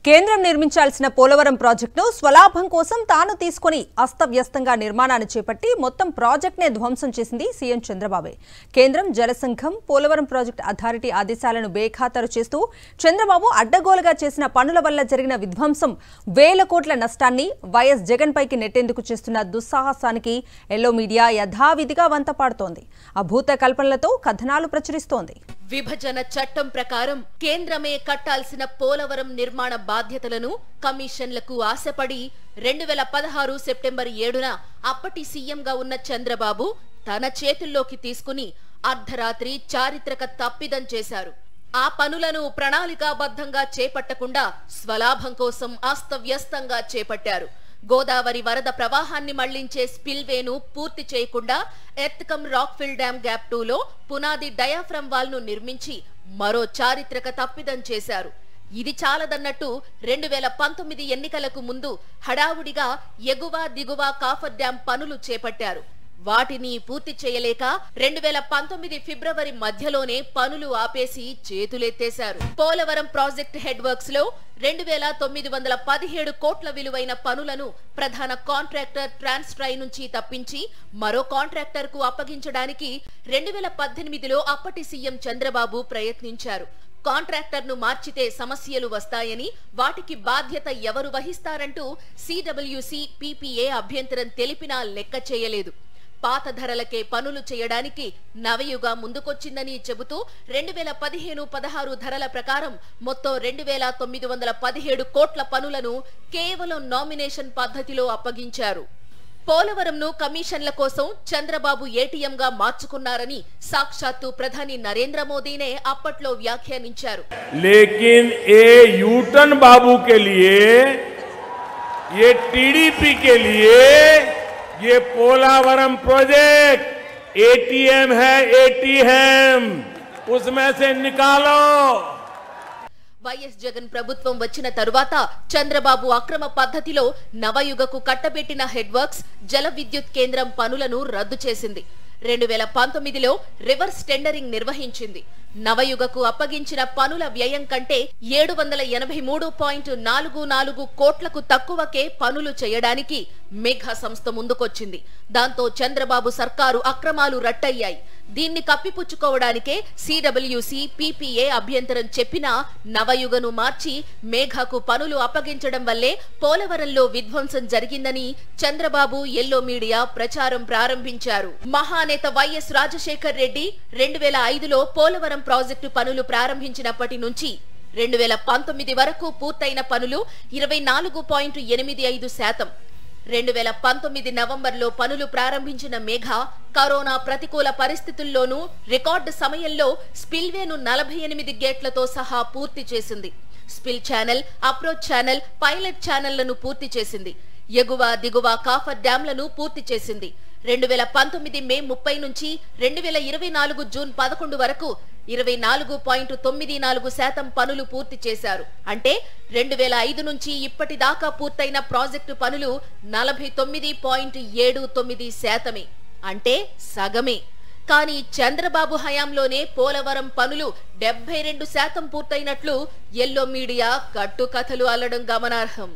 కేంద్రం నిర్మించాల్సిన పోలవరం ప్రాజెక్టును స్వలాభం కోసం తాను తీసుకొని అస్తవ్యస్తంగా నిర్మాణాన్ని చేపట్టి మొత్తం ప్రాజెక్టునే ధ్వంసం చేసింది సీఎం చంద్రబాబు. కేంద్రం జలసంఘం పోలవరం ప్రాజెక్టు అథారిటీ ఆదేశాలను బేఖాతరు చేస్తూ చంద్రబాబు అడ్డగోలుగా చేసిన పనుల వల్ల జరిగిన విధ్వంసం వేల కోట్ల నష్టాన్ని వైఎస్ జగన్ పైకి నెట్టేందుకు చేస్తున్న దుస్సాహసానికి ఎల్లో మీడియా యథావిధిగా వంతపాడుతోంది. అభూత కల్పనలతో కథనాలు ప్రచురిస్తోంది. విభజన చట్టం ప్రకారం కేంద్రమే కట్టాల్సిన పోలవరం నిర్మాణ బాధ్యతలను కమిషన్లకు ఆశపడి 2016 సెప్టెంబర్ 7న అప్పటి సీఎంగా ఉన్న చంద్రబాబు తన చేతుల్లోకి తీసుకుని అర్ధరాత్రి చారిత్రక తప్పిదం చేశారు. ఆ పనులను ప్రణాళికాబద్ధంగా చేపట్టకుండా స్వలాభం కోసం అస్తవ్యస్తంగా చేపట్టారు. గోదావరి వరద ప్రవాహాన్ని మళ్లించే స్పిల్వేను పూర్తి చేయకుండా ఎర్త్కమ్ రాక్ఫిల్ డ్యాం గ్యాప్ 2లో పునాది డయాఫ్రమ్ వాల్ ను నిర్మించి మరో చారిత్రక తప్పిదం చేశారు. ఇది చాలదన్నట్టు 2019 ఎన్నికలకు ముందు హడావుడిగా ఎగువ దిగువ కాఫర్ డ్యాం పనులు చేపట్టారు. వాటిని పూర్తి చేయలేక 2019 ఫిబ్రవరి మధ్యలోనే పనులు ఆపేసి చేతులెత్తేశారు. పోలవరం ప్రాజెక్ట్ హెడ్ వర్క్స్ లో 2917 కోట్ల విలువైన పనులను ప్రధాన కాంట్రాక్టర్ ట్రాన్స్ట్రై నుంచి తప్పించి మరో కాంట్రాక్టర్ కు అప్పగించడానికి 2018లో అప్పటి సీఎం చంద్రబాబు ప్రయత్నించారు. కాంట్రాక్టర్ ను మార్చితే సమస్యలు వస్తాయని, వాటికి బాధ్యత ఎవరు వహిస్తారంటూ CWC PPA అభ్యంతరం తెలిపినా లెక్క చేయలేదు. పాత ధరలకే పనులు చేయడానికి నవయుగ ముందుకొచ్చిందని చెబుతూ 2015-16 ధరల ప్రకారం మొత్తం 2917 కోట్ల పనులను కేవలం నామినేషన్ పద్ధతిలో అప్పగించారు. పోలవరంను కమిషన్ల కోసం చంద్రబాబు ఏటీఎంగా మార్చుకున్నారని సాక్షాత్తు ప్రధాని నరేంద్ర మోదీనే అప్పట్లో వ్యాఖ్యానించారు. లేకిన్ ఏ యూటర్న్ బాబు కే లియే ये टीडीपी के लिए ये पोलावरम प्रोजेक्ट एटीएम है, एटीएम उसमें से निकालो. వైఎస్ జగన్ ప్రభుత్వం వచ్చిన తరువాత చంద్రబాబు అక్రమ పద్ధతిలో నవయుగకు కట్టబెట్టిన హెడ్ వర్క్స్ జల విద్యుత్ కేంద్రం పనులను రద్దు చేసింది. 2019లో రివర్స్ టెండరింగ్ నిర్వహించింది. నవయుగకు అప్పగించిన పనుల వ్యయం కంటే 783.44 కోట్లకు తక్కువకే పనులు చేయడానికి మేఘా సంస్థ ముందుకొచ్చింది. దాంతో చంద్రబాబు సర్కారు అక్రమాలు రట్టయ్యాయి. దీన్ని కప్పిపుచ్చుకోవడానికే CWC PPA అభ్యంతరం చెప్పినా నవయుగను మార్చి మేఘాకు పనులు అప్పగించడం వల్లే పోలవరంలో విధ్వంసం జరిగిందని చంద్రబాబు ఎల్లో మీడియా ప్రచారం ప్రారంభించారు. మహానేత వైఎస్ రాజశేఖర్ రెడ్డి 2005లో పోలవరం ప్రాజెక్టు పనులు ప్రారంభించినప్పటి నుంచి 2019 వరకు పూర్తయిన పనులు 24.85%. 2019 నవంబర్లో పనులు ప్రారంభించిన మేఘా కరోనా ప్రతికూల పరిస్థితుల్లోనూ రికార్డు సమయంలో స్పిల్వేను 48 గేట్లతో సహా పూర్తి చేసింది. Spill channel, approach channel, pilot ఛానళ్లను పూర్తి చేసింది. ఎగువ దిగువ కాఫర్ డ్యాంలను పూర్తి చేసింది. 2019 మే 30 నుంచి 2024 జూన్ 11 వరకు 24.94% పనులు పూర్తి చేశారు. అంటే 2005 నుంచి ఇప్పటిదాకా పూర్తయిన ప్రాజెక్టు పనులు 49.79%. అంటే సగమే. కానీ చంద్రబాబు హయాంలోనే పోలవరం పనులు 72% పూర్తయినట్లు ఎల్లో మీడియా కట్టుకథలు అల్లడం గమనార్హం.